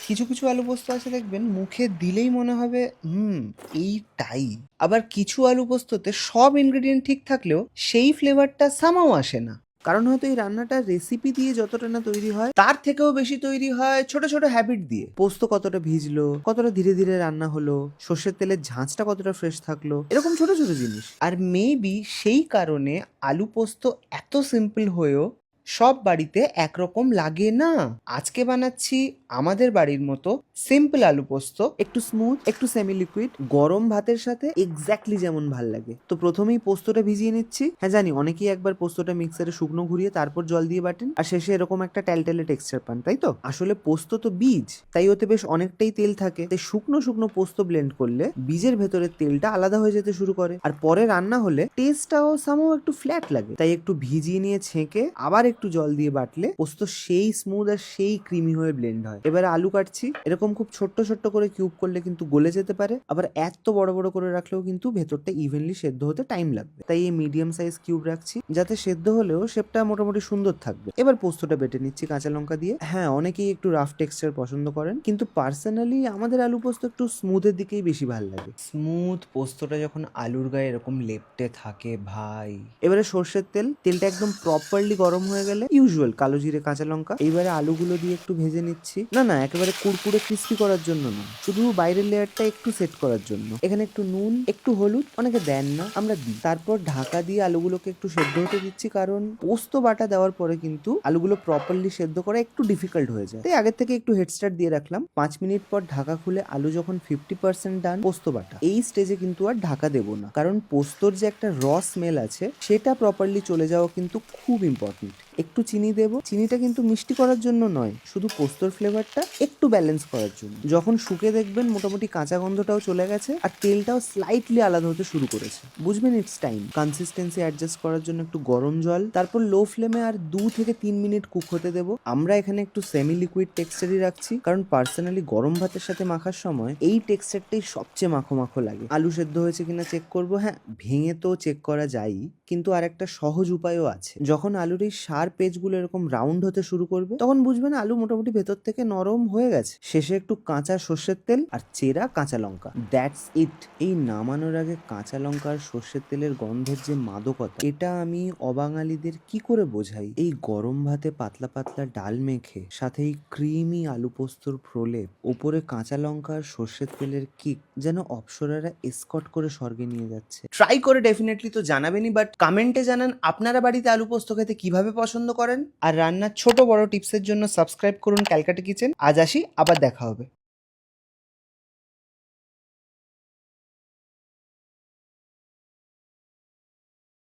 কিছু কিছু আলু পোস্ত আছে দেখবেন মুখে দিলেই মনে হবে এইটাই। আবার কিছু আলু পোস্ততে সব ইনগ্রেডিয়েন্ট ঠিক থাকলেও সেই ফ্লেভারটা সামাও আসে না। কারণ হয়তো এই রান্নাটা রেসিপি দিয়ে যতটা না তৈরি হয় তার থেকেও বেশি তৈরি হয় ছোট ছোট হ্যাবিট দিয়ে। পোস্ত কতটা ভিজলো, কতটা ধীরে ধীরে রান্না হলো, সর্ষের তেলের ঝাঁঝটা কতটা ফ্রেশ থাকলো, এরকম ছোট ছোট জিনিস। আর মেবি সেই কারণে আলু পোস্ত এত সিম্পল হয়েও সব বাড়িতে একরকম লাগে না। আজকে বানাচ্ছি আমাদের বাড়ির মতো সিম্পল আলু পোস্ত, একটু স্মুথ, একটু সেমি লিকুইড, গরম ভাতের সাথে এক্স্যাক্টলি যেমন ভাল লাগে। তো প্রথমেই পোস্তটা ভিজিয়ে নিচ্ছি। হ্যাঁ জানি অনেকেই একবার পোস্তটা মিক্সারে শুকনো ঘুরিয়ে তারপর জল দিয়ে বাটেন আর শেষে এরকম একটা টেলটেলে টেক্সচার পান, তাই তো? আসলে পোস্ত তো বীজ, তাই ওতে বেশ অনেকটাই তেল থাকে। তাই শুকনো শুকনো পোস্ত ব্লেন্ড করলে বীজের ভেতরের তেলটা আলাদা হয়ে যেতে শুরু করে, আর পরে রান্না হলে টেস্টটাও সামও একটু ফ্ল্যাট লাগে। তাই একটু ভিজিয়ে নিয়ে ছেঁকে আবার একটু জল দিয়ে বাটলে পোস্ত সেই স্মুথ আর সেই ক্রিমি হয়ে ব্লেন্ড হয়। এবারে আলু কাটছি। এরকম খুব ছোট্ট ছোট্ট করে কিউব করলে কিন্তু গলে যেতে পারে, আবার এত বড় বড় করে রাখলেও কিন্তু ভেতরটা ইভেনলি সেদ্ধ হতে টাইম লাগবে। তাই এই মিডিয়াম সাইজ কিউব রাখছি, যাতে সেদ্ধ হলেও শেপটা মোটামুটি সুন্দর থাকবে। এবার পোস্তটা বেটে নিচ্ছি কাঁচা লঙ্কা দিয়ে। হ্যাঁ অনেকেই একটু রাফ টেক্সচার পছন্দ করেন, কিন্তু পার্সোনালি আমাদের আলু পোস্ত একটু স্মুথের দিকেই বেশি ভালো লাগে। স্মুথ পোস্তটা যখন আলুর গায়ে এরকম লেপ্টে থাকে ভাই। এবারে সর্ষের তেলটা একদম প্রপারলি গরম হয়ে গেলে ইউজুয়াল কালো জিরে, কাঁচা লঙ্কা, এইবারে আলুগুলো দিয়ে একটু ভেজে নিচ্ছি। না একেবারে কুড়কুড়ে ক্রিস্পি করার জন্য না, শুধু বাইরের লেয়ারটা একটু সেট করার জন্য। এখানে একটু নুন, একটু হলুদ, অনেকে দেন না, আমরা দিই। তারপর ঢাকা দিয়ে আলুগুলোকে একটু সেদ্ধ হতে দিচ্ছি, কারণ পোস্ত বাটা দেওয়ার পরে কিন্তু আলুগুলো প্রপারলি সেদ্ধ করা একটু ডিফিকাল্ট হয়ে যায়। তাই আগের থেকে একটু হেড স্টার্ট দিয়ে রাখলাম। 5 মিনিট পর ঢাকা খুলে আলু যখন 50% ডান পোস্ত বাটা, এই স্টেজে কিন্তু আর ঢাকা দেবো না, কারণ পোস্তর যে একটা র স্মেল আছে সেটা প্রপারলি চলে যাওয়া কিন্তু খুব ইম্পর্টেন্ট। একটু চিনি দেবো, চিনিটা কিন্তু মিষ্টি করার জন্য নয়, শুধু পোস্তর ফ্লেভারটা একটু ব্যালেন্স করার জন্য। যখন শুকে দেখবেন মোটামুটি কাঁচা গন্ধটাও চলে গেছে আর তেলটাও স্লাইটলি আলাদা হতে শুরু করেছে, বুঝবেন ইটস টাইম। কনসিস্টেন্সি অ্যাডজাস্ট করার জন্য একটু গরম জল, তারপর লো ফ্লেমে আর 2 থেকে 3 মিনিট কুক হতে দেবো। আমরা এখানে একটু সেমি লিকুইড টেক্সচারই রাখছি, কারণ পার্সোনালি গরম ভাতের সাথে মাখার সময় এই টেক্সচারটাই সবচেয়ে মাখো মাখো লাগে। আলু সেদ্ধ হয়েছে কিনা চেক করবো, হ্যাঁ ভেঙে তো চেক করা যায়, কিন্তু আর একটা সহজ উপায়ও আছে। যখন আলুর এই সার পেজগুলো এরকম রাউন্ড হতে শুরু করবে তখন বুঝবেন আলু মোটামুটি ভেতর থেকে নরম হয়ে গেছে। শেষে একটু কাঁচা সর্ষের তেল আর চেরা কাঁচা লঙ্কা, দ্যাটস ইট। এই নামানোর আগে কাঁচা লঙ্কা আর সর্ষের তেলের গন্ধের যে মাদকতা, এটা আমি অবাঙালিদের কি করে বোঝাই। এই গরম ভাতে পাতলা পাতলা ডাল মেখে, সাথে এই ক্রিমি আলু পোস্তর প্রলেপ, ওপরে কাঁচা লঙ্কা আর সর্ষের তেলের কিক, যেন অপ্সরারা এসকট করে স্বর্গে নিয়ে যাচ্ছে। ট্রাই করে ডেফিনেটলি তো জানাবেনই, বাট কমেন্টে জানান আপনারা বাড়িতে আলু পোস্ত খেতে কিভাবে পছন্দ করেন। আর রান্নার ছোট বড় টিপসের জন্য সাবস্ক্রাইব করুন ক্যালকাটা কিচেন। আজ আসি, আবার দেখা হবে।